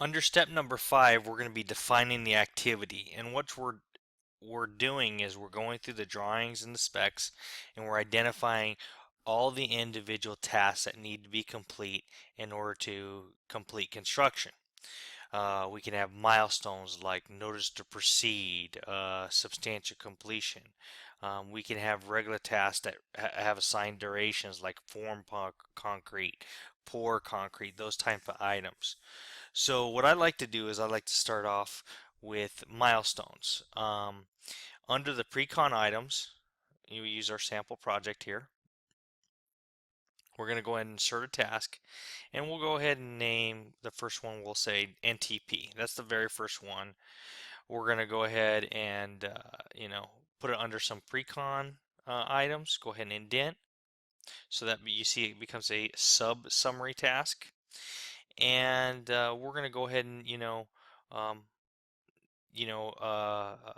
Under step number 5, we're going to be defining the activity. And what we're doing is we're going through the drawings and the specs, and we're identifying all the individual tasks that need to be complete in order to complete construction. We can have milestones like notice to proceed, substantial completion. We can have regular tasks that have assigned durations like form concrete, pour concrete, those type of items. So what I like to do is I like to start off with milestones. Under the pre-con items, you use our sample project here. We're going to go ahead and insert a task, and we'll go ahead and name the first one. We'll say NTP. That's the very first one. We're going to go ahead and put it under some pre-con items. Go ahead and indent so that you see it becomes a sub summary task. And we're going to go ahead and um,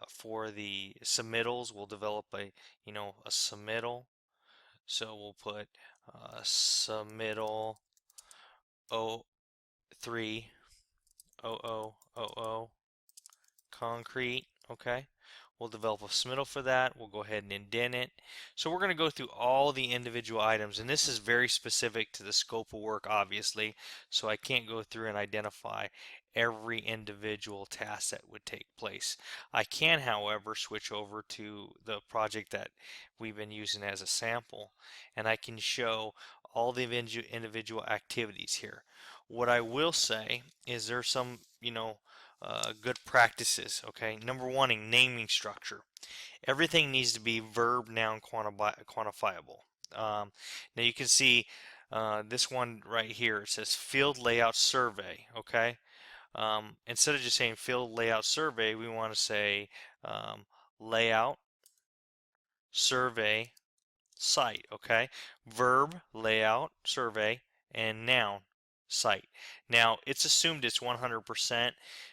for the submittals, we'll develop a submittal. So we'll put submittal 030000 concrete. Okay. We'll develop a submittal for that. We'll go ahead and indent it. So we're going to go through all the individual items, and this is very specific to the scope of work, obviously. So I can't go through and identify every individual task that would take place. I can, however, switch over to the project that we've been using as a sample, and I can show all the individual activities here. What I will say is there's some, good practices. Okay, number one, in naming structure. Everything needs to be verb, noun, quantifiable. Now you can see this one right here. It says field layout survey. Okay, instead of just saying field layout survey, we want to say layout survey site. Okay, verb, layout, survey, and noun, site. Now it's assumed it's 100%,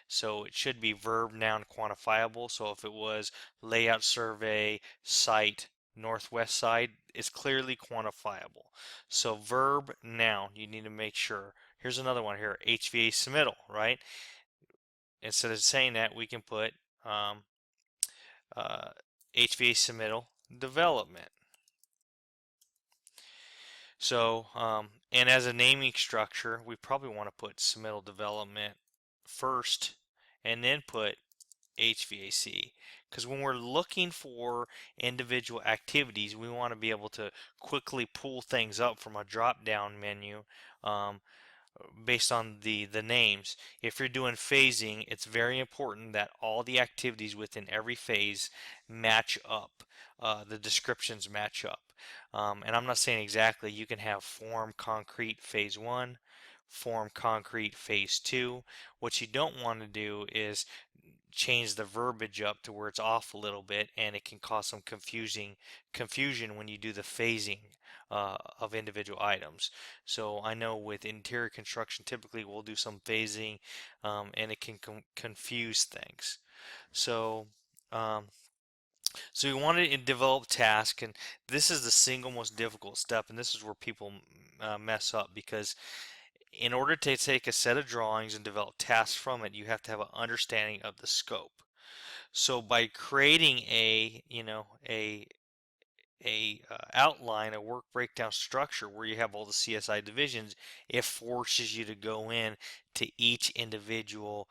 so it should be verb, noun, quantifiable. So if it was layout, survey, site, northwest side, it's clearly quantifiable. So verb, noun, you need to make sure. Here's another one here, HVA submittal, right? Instead of saying that, we can put HVA submittal development. So, and as a naming structure, we probably want to put submittal development first and then put HVAC. Because when we're looking for individual activities, we want to be able to quickly pull things up from a drop-down menu um, based on the names. If you're doing phasing, it's very important that all the activities within every phase match up. The descriptions match up. And I'm not saying exactly. You can have form concrete phase 1, form concrete phase 2. What you don't want to do is change the verbiage up to where it's off a little bit, and it can cause some confusion when you do the phasing of individual items. So I know with interior construction, typically we'll do some phasing, and it can confuse things. So um, so we wanted to develop task, and this is the single most difficult step, and this is where people mess up because in order to take a set of drawings and develop tasks from it, you have to have an understanding of the scope. So by creating a outline, a work breakdown structure where you have all the CSI divisions, it forces you to go in to each individual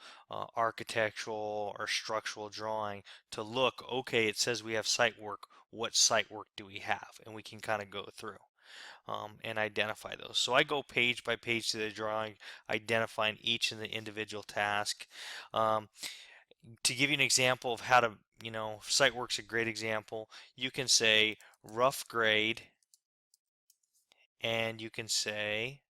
architectural or structural drawing to look, okay, it says we have site work. What site work do we have? And we can kind of go through and identify those. So I go page by page to the drawing, identifying each of the individual task. Um, to give you an example of how to, site work's a great example. You can say rough grade, and you can say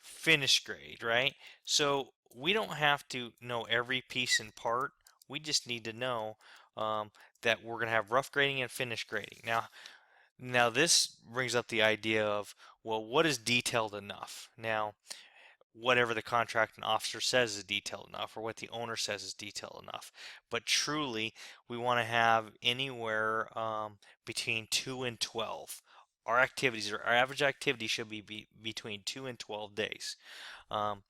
finish grade, right? So we don't have to know every piece and part. We just need to know that we're going to have rough grading and finish grading. Now this brings up the idea of, well, what is detailed enough? Now, whatever the contracting officer says is detailed enough, or what the owner says is detailed enough. But truly, we want to have anywhere between 2 and 12. Our activities, our average activity should be between 2 and 12 days. Um,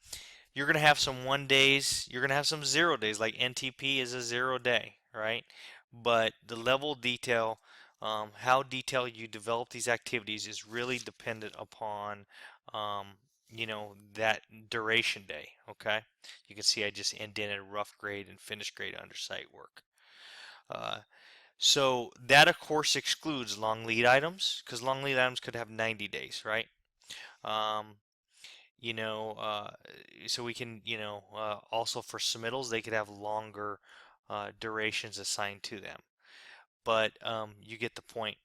You're going to have some 1 days, you're going to have some 0 days, like NTP is a 0 day, right? But the level of detail, how detailed you develop these activities is really dependent upon, um, that duration day, okay? You can see I just indented rough grade and finished grade undersite work. Uh, so that of course excludes long lead items, because long lead items could have 90 days, right? Um, you know, uh, so we can, also for submittals, they could have longer durations assigned to them. But you get the point.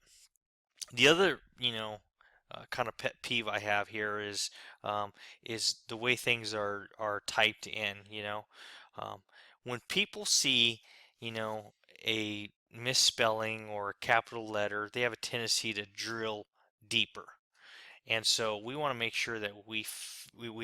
The other, kind of pet peeve I have here is the way things are typed in. When people see, you know, a misspelling or a capital letter, they have a tendency to drill deeper. And so we want to make sure that we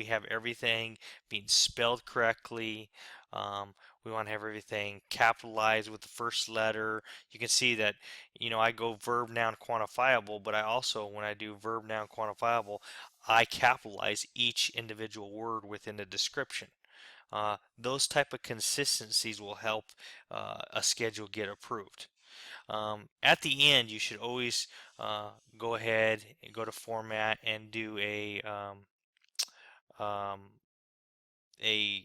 have everything being spelled correctly. Um, we want to have everything capitalized with the first letter. You can see that, I go verb, noun, quantifiable, but I also, when I do verb, noun, quantifiable, I capitalize each individual word within the description. Those type of consistencies will help a schedule get approved. At the end, you should always go ahead and go to format and do um, a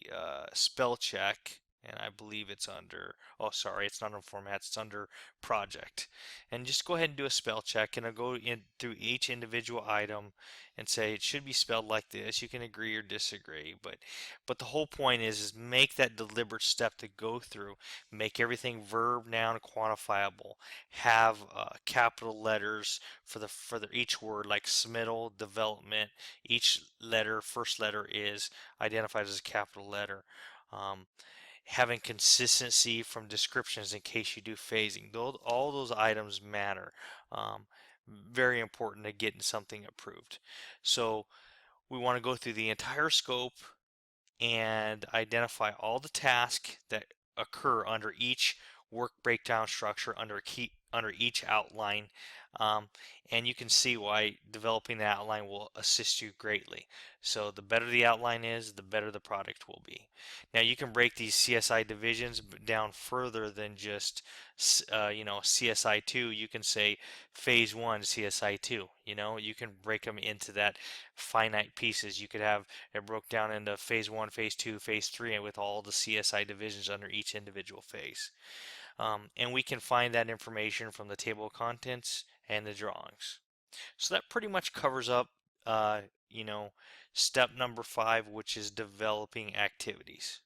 spell check, and I believe it's under, oh, sorry, it's not on format, it's under project. And just go ahead and do a spell check, and I'll go in through each individual item and say it should be spelled like this. You can agree or disagree, but the whole point is make that deliberate step to go through, make everything verb, noun, quantifiable, have capital letters for the each word, like submittal, development. Each letter, first letter is identified as a capital letter. Um, Having consistency from descriptions in case you do phasing. All those items matter. Um, Very important to getting something approved. So we want to go through the entire scope and identify all the tasks that occur under each work breakdown structure under each outline. Um, and you can see why developing the outline will assist you greatly. So the better the outline is, the better the product will be. Now you can break these CSI divisions down further than just CSI 2. You can say phase 1 CSI 2. You can break them into that finite pieces. You could have it broke down into phase 1, phase 2, phase 3, and with all the CSI divisions under each individual phase. And we can find that information from the table of contents and the drawings. So that pretty much covers up, uh, you know, step number 5, which is developing activities.